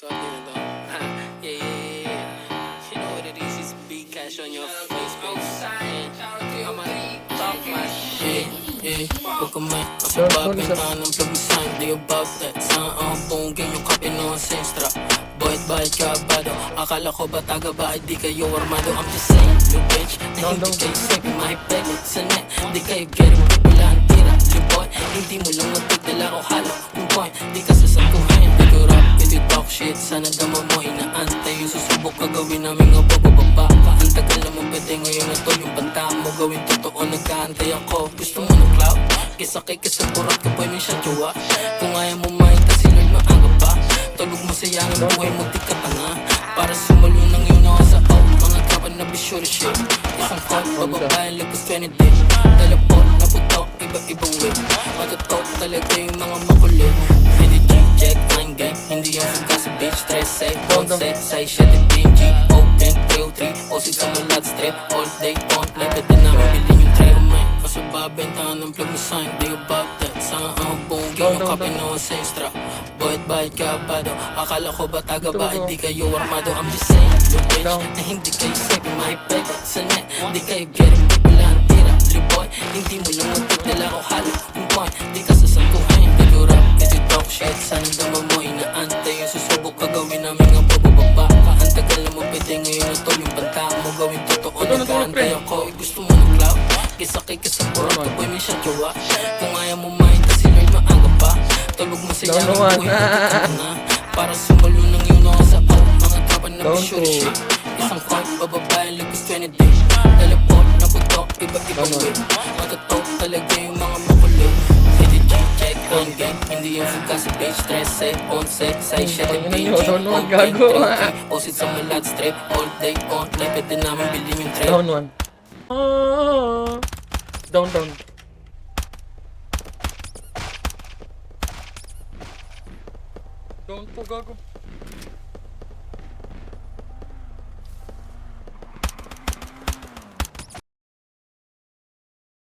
record nyo na to. Yeah. You know what it is, it's big cash on your face, baby. I'ma talk my shit, yeah. Huwag ka may kapababintahan ng plug sign, they about that. Saan ang bongin yung kape no senstra. Bayad ka bado, akala ko ba taga ba ay di kayo armado. I'm just saying, you bitch, na hindi kayo safe in my bed. Sa net, di kayo getting wala ang tira. You boy, hindi mo lang magdadala o halo. Yung point, di ka sasaguhin. Di ko rap, if you talk shit, sana dama mo inaantay. Yung susubok ka gawin namin nga bababa ka. Ang tagal naman pwede ngayon na to. Yung banta mo gawin totoo, nag-aantay ako. Gusto mo ng cloud? Kisakay ka sa burat ka pa yun siya jowa. Kung ayaw mo makita si Lord maaga pa. Tulog mo sayang ang buhay mo di ka tanga. Para sumulo ng iyong nakasao. Mga kapan na bisyo shit. Isang call, bababayan lagos 20 day. Teleport, naputok, iba-ibang way. Matutok talaga yung mga makulit. Hindi check, time gang. Hindi yung suga sa bitch. Stress, say, don't say, say shit at BNG. Open, 303, osid sa malat strip. All day, on, play, pwede namin bilhin yung tray of mine. Kasi babentahan ng plug mo sign, they about that. Saan ang bonggi, yung kape no sa extra. Bayad ka bado, akala ko ba taga ba ay di kayo armado. I'm just saying, you bitch, na hindi kayo safe in my bed. Sa net, di kayo getting wala ang tira. You boy, hindi mo lang magdadala o halo. Yung point, di ka sasaguhin. Di ko rap, di talk shit. Sana dama mo inaantay. Yung susubok ka gawin namin nga bababa ka. Ang tagal na mo pwede ngayon na to. Yung banta mo gawin totoo, nag-aantay ako. Gusto mo ng cloud? Kisakay ka sa burat ka boy, may siya jowa. Kung ayaw mo makita si Lord maaga pa. Tulog mo sa yang buhay mo na. Para sumulo ng iyong nakasao. Mga kapan na bisyo shit. Isang call, bababayan lagos 20 day. Teleport, naputok, iba-ibang way. Matutok talaga yung mga makulit. Hindi check, on game. Hindi yung suga sa bitch. Stress, say, on set, say shit at BG. Open, 303, osid sa malat strip. All day, on play, pwede namin bilhin yung trip. Down one. Down. Down po, gago.